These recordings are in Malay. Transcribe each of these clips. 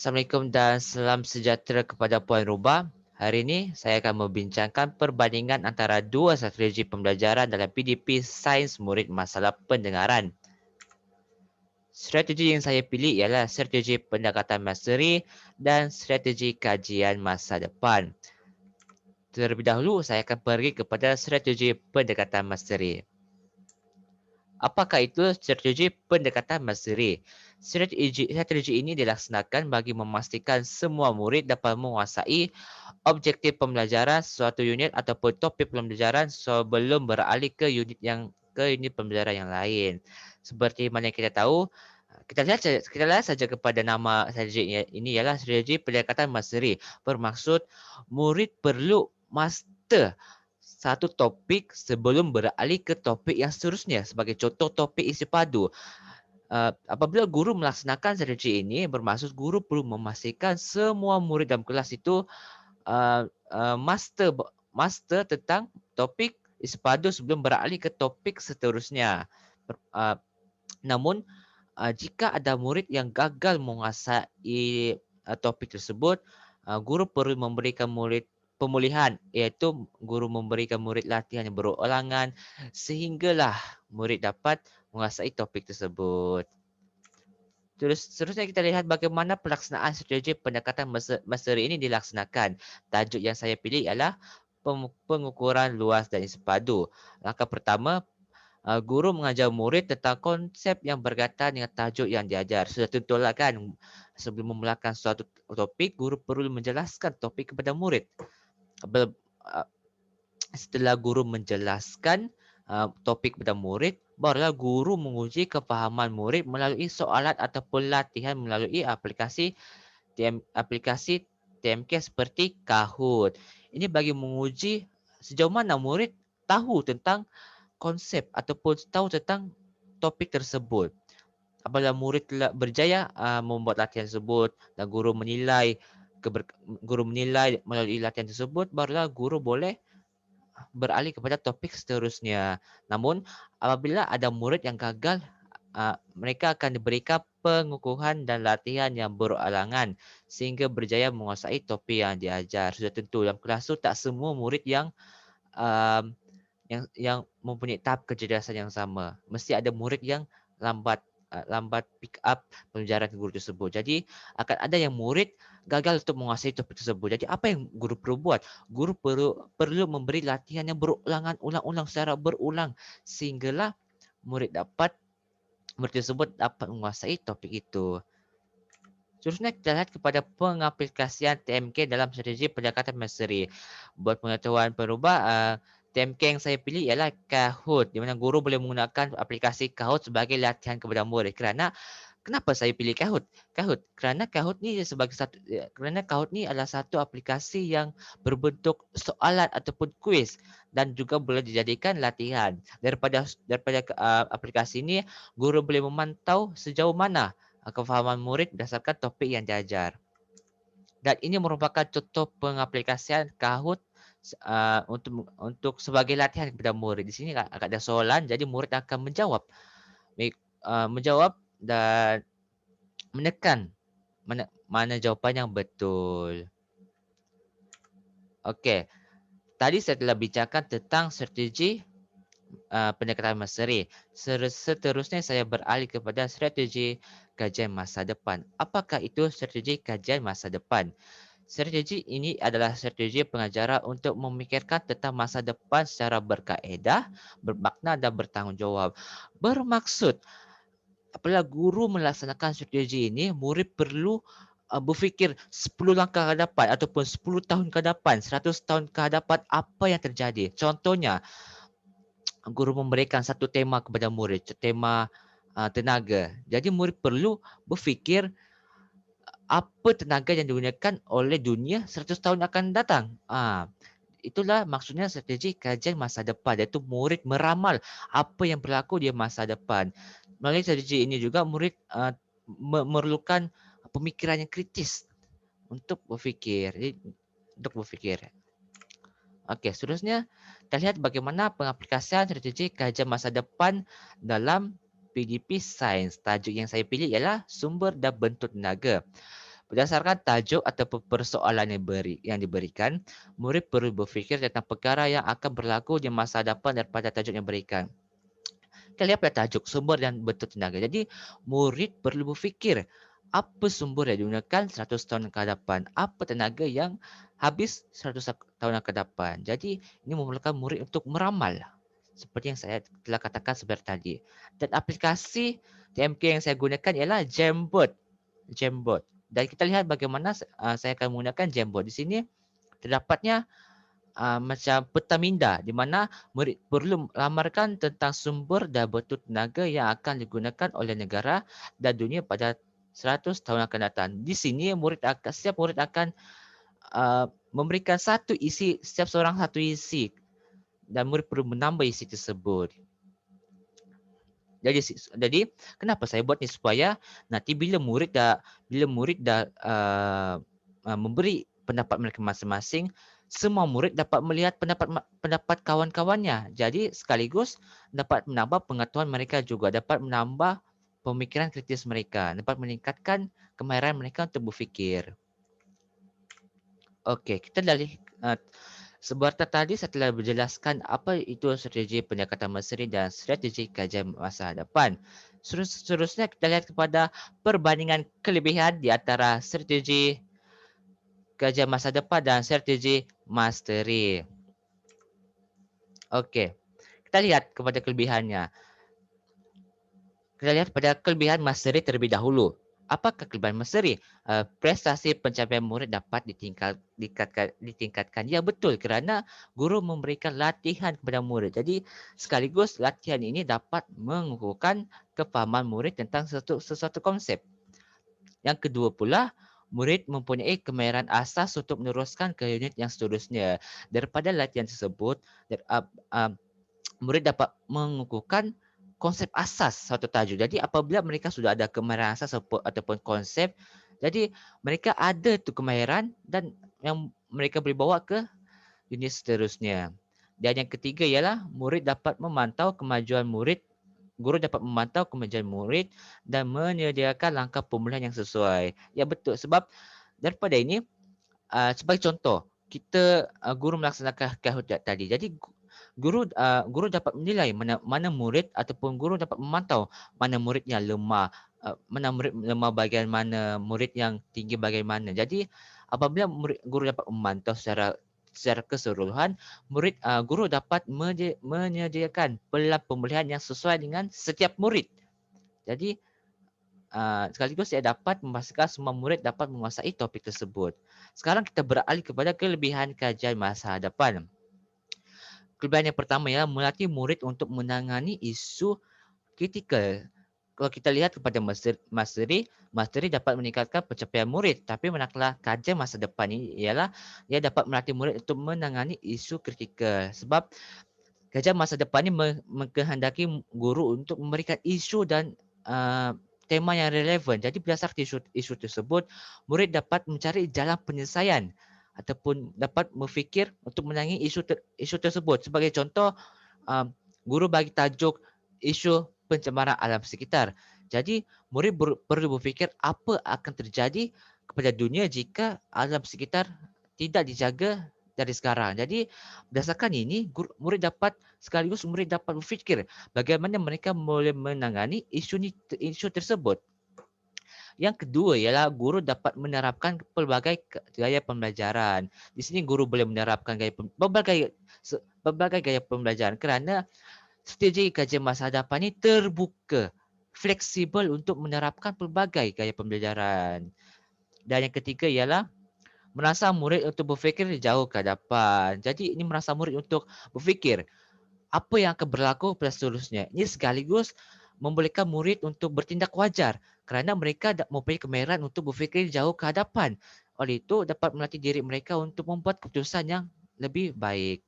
Assalamualaikum dan salam sejahtera kepada Puan Ruba. Hari ini saya akan membincangkan perbandingan antara dua strategi pembelajaran dalam PDP Sains Murid Masalah Pendengaran. Strategi yang saya pilih ialah strategi pendekatan mastery dan strategi kajian masa depan. Terlebih dahulu, saya akan pergi kepada strategi pendekatan mastery. Apakah itu strategi pendekatan mastery? Strategi ini dilaksanakan bagi memastikan semua murid dapat menguasai objektif pembelajaran suatu unit ataupun topik pembelajaran sebelum beralih ke unit pembelajaran yang lain. Seperti mana yang kita tahu, kita lihat saja kepada nama strategi ini ialah strategi pendekatan mastery. Bermaksud murid perlu master satu topik sebelum beralih ke topik yang seterusnya. Sebagai contoh topik isi padu. Apabila guru melaksanakan strategi ini, bermaksud guru perlu memastikan semua murid dalam kelas itu master tentang topik isi padu sebelum beralih ke topik seterusnya. Namun, jika ada murid yang gagal menguasai topik tersebut, guru perlu memberikan murid pemulihan, iaitu guru memberikan murid latihan yang berulangan sehinggalah murid dapat menguasai topik tersebut. Seterusnya kita lihat bagaimana pelaksanaan strategi pendekatan mastery ini dilaksanakan. Tajuk yang saya pilih ialah pengukuran luas dan isi padu. Langkah pertama, guru mengajar murid tentang konsep yang berkaitan dengan tajuk yang diajar. Sudah tentulah kan, sebelum memulakan suatu topik, guru perlu menjelaskan topik kepada murid. Setelah guru menjelaskan topik kepada murid, barulah guru menguji kefahaman murid melalui soalan ataupun latihan melalui aplikasi TMK seperti Kahoot. Ini bagi menguji sejauh mana murid tahu tentang konsep ataupun tahu tentang topik tersebut. Apabila murid telah berjaya membuat latihan tersebut dan guru menilai melalui latihan tersebut, barulah guru boleh beralih kepada topik seterusnya. Namun, apabila ada murid yang gagal, mereka akan diberikan pengukuhan dan latihan yang berulangan sehingga berjaya menguasai topik yang diajar. Sudah tentu dalam kelas itu tak semua murid um, yang mempunyai tahap kecerdasan yang sama. Mesti ada murid yang lambat pick up pelajaran guru tersebut. Jadi akan ada yang murid gagal untuk menguasai topik tersebut. Jadi apa yang guru perlu buat? Guru perlu memberi latihan yang berulang-ulang secara berulang sehinggalah murid tersebut dapat menguasai topik itu. Seterusnya kita lihat kepada pengaplikasian TMK dalam strategi pendekatan mastery. Buat pengetahuan perubah, TMK yang saya pilih ialah Kahoot, di mana guru boleh menggunakan aplikasi Kahoot sebagai latihan kepada murid. Kenapa saya pilih Kahoot? Kerana Kahoot ni adalah satu aplikasi yang berbentuk soalan ataupun kuis dan juga boleh dijadikan latihan. Daripada aplikasi ini, guru boleh memantau sejauh mana kefahaman murid berdasarkan topik yang diajar. Dan ini merupakan contoh pengaplikasian Kahoot untuk sebagai latihan kepada murid. Di sini ada soalan, jadi murid akan menjawab dan menekan mana jawapan yang betul. Okey, tadi saya telah bincangkan tentang strategi pendekatan mastery. Seterusnya saya beralih kepada strategi kajian masa depan. Apakah itu strategi kajian masa depan? Strategi ini adalah strategi pengajaran untuk memikirkan tentang masa depan secara berkaedah, bermakna dan bertanggungjawab. Bermaksud, apabila guru melaksanakan strategi ini, murid perlu berfikir 10 langkah ke hadapan ataupun 10 tahun ke hadapan, 100 tahun ke hadapan apa yang terjadi. Contohnya, guru memberikan satu tema kepada murid, tema tenaga. Jadi murid perlu berfikir apa tenaga yang digunakan oleh dunia 100 tahun akan datang. Itulah maksudnya strategi kajian masa depan, iaitu murid meramal apa yang berlaku di masa depan. Melalui strategi ini juga murid memerlukan pemikiran yang kritis untuk berfikir. Okey, seterusnya kita lihat bagaimana pengaplikasian strategi kajian masa depan dalam PDP Sains. Tajuk yang saya pilih ialah sumber dan bentuk tenaga. Berdasarkan tajuk ataupun persoalan yang diberikan, murid perlu berfikir tentang perkara yang akan berlaku di masa hadapan daripada tajuk yang diberikan. Kita lihat pada tajuk sumber dan bentuk tenaga. Jadi, murid perlu berfikir apa sumber yang digunakan 100 tahun ke hadapan, apa tenaga yang habis 100 tahun ke depan. Jadi, ini memerlukan murid untuk meramal seperti yang saya telah katakan sebentar tadi. Dan aplikasi TMK yang saya gunakan ialah Jamboard. Jamboard. Dan kita lihat bagaimana saya akan menggunakan Jamboard. Di sini terdapatnya macam peta minda di mana murid perlu melamarkan tentang sumber dan bentuk tenaga yang akan digunakan oleh negara dan dunia pada 100 tahun akan datang. Di sini setiap murid akan memberikan setiap seorang satu isi dan murid perlu menambah isi tersebut. Jadi kenapa saya buat ni supaya nanti bila murid dah memberi pendapat mereka masing-masing, semua murid dapat melihat pendapat kawan-kawannya. Jadi sekaligus dapat menambah pengetahuan mereka juga, dapat menambah pemikiran kritis mereka, dapat meningkatkan kemahiran mereka untuk berfikir. Okey, kita dari sebentar tadi saya telah berjelaskan apa itu strategi pendekatan Mesri dan strategi kajian masa hadapan. Seterusnya kita lihat kepada perbandingan kelebihan di antara strategi kajian masa depan dan strategi mastery. Okey, kita lihat kepada kelebihannya. Kita lihat pada kelebihan mastery terlebih dahulu. Apakah kelebihan mastery? Prestasi pencapaian murid dapat ditingkatkan. Ya, betul, kerana guru memberikan latihan kepada murid. Jadi sekaligus latihan ini dapat mengukuhkan kefahaman murid tentang sesuatu konsep. Yang kedua pula, murid mempunyai kemahiran asas untuk meneruskan ke unit yang seterusnya. Daripada latihan tersebut, murid dapat mengukuhkan konsep asas satu tajuk. Jadi apabila mereka sudah ada kemahiran asas ataupun konsep, jadi mereka ada tu kemahiran dan yang mereka boleh bawa ke unit seterusnya. Dan yang ketiga ialah guru dapat memantau kemajuan murid dan menyediakan langkah pemulihan yang sesuai. Ya, betul, sebab daripada ini sebagai contoh, guru melaksanakan kahutiyat tadi. Jadi guru dapat menilai mana murid ataupun guru dapat memantau mana murid yang lemah, mana murid lemah bahagian mana, murid yang tinggi bahagian mana. Jadi apabila guru dapat memantau secara keseluruhan, guru dapat menyediakan pelan pemulihan yang sesuai dengan setiap murid. Jadi sekaligus saya dapat memastikan semua murid dapat menguasai topik tersebut. Sekarang kita beralih kepada kelebihan kajian masa hadapan. Kelebihan yang pertama ialah melatih murid untuk menangani isu kritikal. Kalau kita lihat kepada mastery dapat meningkatkan pencapaian murid. Tapi manakala kajian masa depan ini ialah ia dapat melatih murid untuk menangani isu kritikal. Sebab kajian masa depan ini mengkehendaki guru untuk memberikan isu dan tema yang relevan. Jadi berdasarkan isu tersebut, murid dapat mencari jalan penyelesaian ataupun dapat berfikir untuk menangani isu tersebut. Sebagai contoh, guru bagi tajuk isu pencemaran alam sekitar. Jadi murid perlu berfikir apa akan terjadi kepada dunia jika alam sekitar tidak dijaga dari sekarang. Jadi berdasarkan ini, murid dapat berfikir bagaimana mereka boleh menangani isu tersebut. Yang kedua ialah guru dapat menerapkan pelbagai gaya pembelajaran. Di sini guru boleh menerapkan berbagai gaya pembelajaran kerana strategi kajian masa hadapan ini terbuka, fleksibel untuk menerapkan pelbagai gaya pembelajaran. Dan yang ketiga ialah merasa murid untuk berfikir jauh ke hadapan. Jadi ini merasa murid untuk berfikir apa yang akan berlaku pada seterusnya. Ini sekaligus membolehkan murid untuk bertindak wajar kerana mereka mempunyai kemahiran untuk berfikir jauh ke hadapan. Oleh itu dapat melatih diri mereka untuk membuat keputusan yang lebih baik.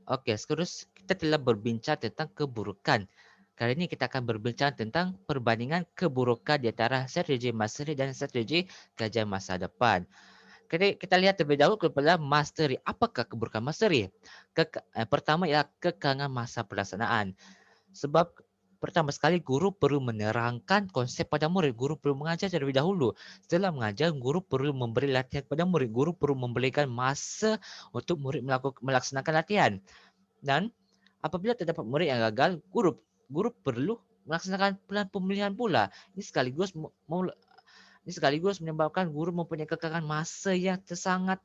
Okey, seterusnya kita telah berbincang tentang keburukan. Kali ini kita akan berbincang tentang perbandingan keburukan di antara strategi mastery dan strategi kajian masa depan. Kita lihat terlebih dahulu kepada mastery. Apakah keburukan mastery? Pertama ialah kekangan masa pelaksanaan. Sebab Pertama sekali, guru perlu menerangkan konsep pada murid. Guru perlu mengajar terlebih dahulu. Setelah mengajar, guru perlu memberi latihan kepada murid. Guru perlu memberikan masa untuk murid melaksanakan latihan. Dan apabila terdapat murid yang gagal, guru perlu melaksanakan pelan pemulihan pula. Ini sekaligus menyebabkan guru mempunyai kekalan masa yang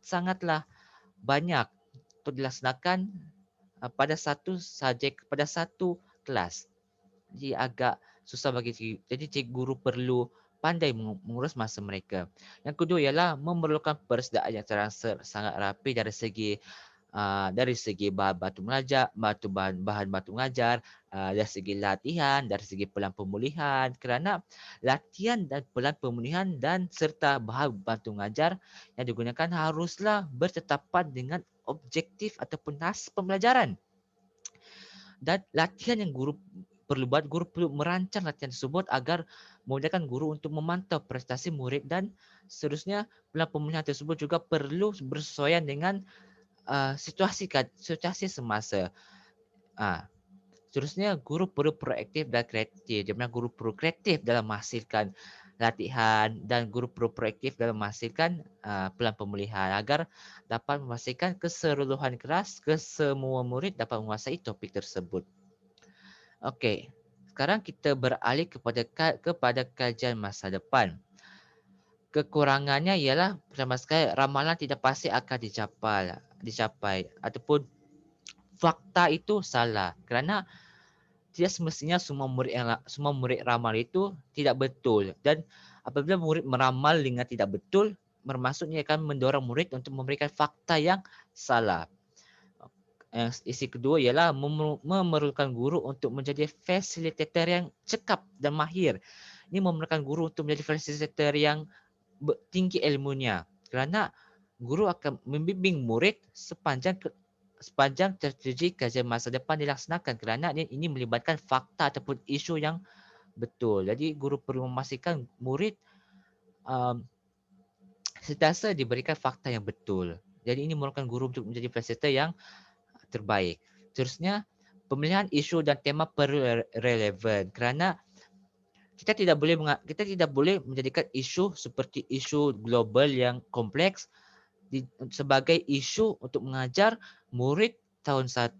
sangatlah banyak untuk dilaksanakan pada satu subjek, pada satu kelas. Jadi agak susah bagi guru perlu pandai mengurus masa mereka. Yang kedua ialah memerlukan persediaan yang sangat rapi dari segi bahan batu mengajar, bahan batu mengajar, dari segi latihan, dari segi pelan pemulihan, kerana latihan dan pelan pemulihan dan serta bahan batu mengajar yang digunakan haruslah bertetapan dengan objektif ataupun nas pembelajaran. Dan latihan yang guru perlu merancang latihan tersebut agar memudahkan guru untuk memantau prestasi murid, dan seterusnya pelan pemulihan tersebut juga perlu bersesuaian dengan situasi semasa. Seterusnya, guru perlu proaktif dan kreatif. Di mana guru perlu kreatif dalam menghasilkan latihan dan guru perlu proaktif dalam menghasilkan pelan pemulihan agar dapat memastikan keseluruhan kelas kesemua murid dapat menguasai topik tersebut. Okey, sekarang kita beralih kepada kajian masa depan. Kekurangannya ialah pertama sekali, ramalan tidak pasti akan dicapai ataupun fakta itu salah, kerana tidak semestinya semua murid ramal itu tidak betul, dan apabila murid meramal dengan tidak betul, bermaksudnya akan mendorong murid untuk memberikan fakta yang salah. Isi kedua ialah memerlukan guru untuk menjadi fasilitator yang cekap dan mahir. Ini memerlukan guru untuk menjadi fasilitator yang tinggi ilmunya, kerana guru akan membimbing murid sepanjang strategi kajian masa depan dilaksanakan, kerana ini melibatkan fakta ataupun isu yang betul. Jadi guru perlu memastikan murid um, sentiasa diberikan fakta yang betul. Jadi ini memerlukan guru untuk menjadi fasilitator yang terbaik. Seterusnya, pemilihan isu dan tema perlu relevan, kerana kita tidak boleh menjadikan isu seperti isu global yang kompleks sebagai isu untuk mengajar murid tahun 1.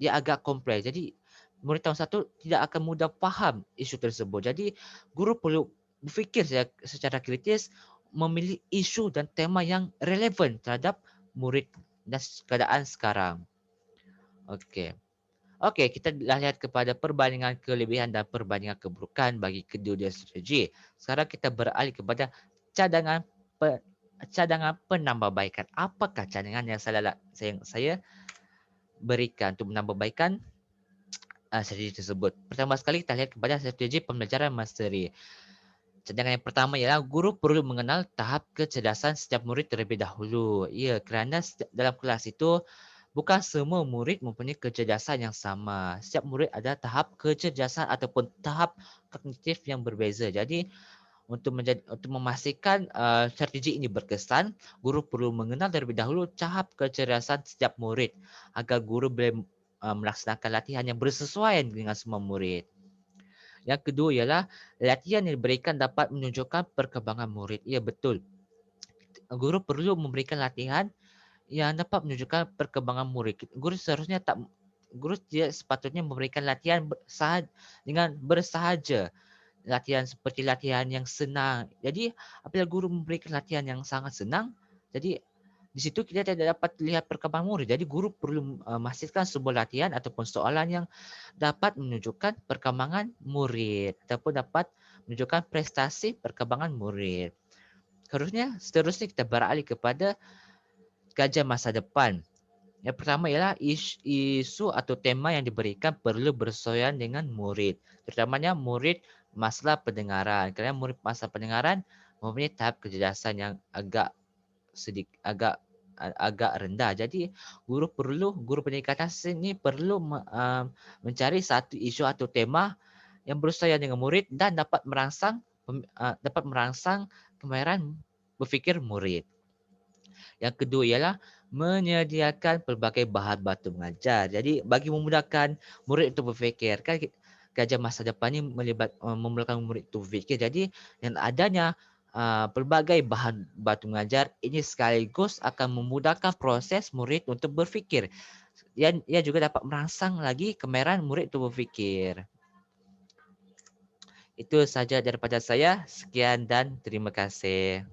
Dia agak kompleks. Jadi murid tahun 1 tidak akan mudah faham isu tersebut. Jadi guru perlu berfikir secara kritis, memilih isu dan tema yang relevan terhadap murid dan keadaan sekarang. Okey. Okey, kita lihat kepada perbandingan kelebihan dan perbandingan keburukan bagi kedua-dua strategi. Sekarang kita beralih kepada cadangan cadangan penambahbaikan. Apakah cadangan yang saya berikan untuk menambahbaikan strategi tersebut? Pertama sekali kita lihat kepada strategi pembelajaran mastery. Cadangan yang pertama ialah guru perlu mengenal tahap kecerdasan setiap murid terlebih dahulu. Ya, kerana dalam kelas itu bukan semua murid mempunyai kecerdasan yang sama. Setiap murid ada tahap kecerdasan ataupun tahap kognitif yang berbeza. Jadi untuk memastikan strategi ini berkesan, guru perlu mengenal terlebih dahulu tahap kecerdasan setiap murid agar guru boleh melaksanakan latihan yang bersesuaian dengan semua murid. Yang kedua ialah latihan yang diberikan dapat menunjukkan perkembangan murid. Ya, betul. Guru perlu memberikan latihan yang dapat menunjukkan perkembangan murid. Guru tidak sepatutnya memberikan latihan dengan bersahaja. Latihan seperti latihan yang senang. Jadi apabila guru memberikan latihan yang sangat senang, jadi di situ kita tidak dapat lihat perkembangan murid. Jadi guru perlu memastikan sebuah latihan ataupun soalan yang dapat menunjukkan perkembangan murid ataupun dapat menunjukkan prestasi perkembangan murid. Seterusnya kita beralih kepada kajian masa depan. Yang pertama ialah isu atau tema yang diberikan perlu bersesuaian dengan murid. Terutamanya murid masalah pendengaran. Kerana murid masalah pendengaran mempunyai tahap kecerdasan yang agak rendah. Jadi guru pendekatan sini perlu mencari satu isu atau tema yang bersesuaian dengan murid dan dapat merangsang kemahiran berfikir murid. Yang kedua ialah menyediakan pelbagai bahan batu mengajar. Jadi bagi memudahkan murid untuk berfikir, kan gajah masa depan ini memerlukan murid itu fikir. Jadi dengan adanya pelbagai bahan batu mengajar ini sekaligus akan memudahkan proses murid untuk berfikir. Ia juga dapat merangsang lagi kemarahan murid itu berfikir. Itu saja daripada saya. Sekian dan terima kasih.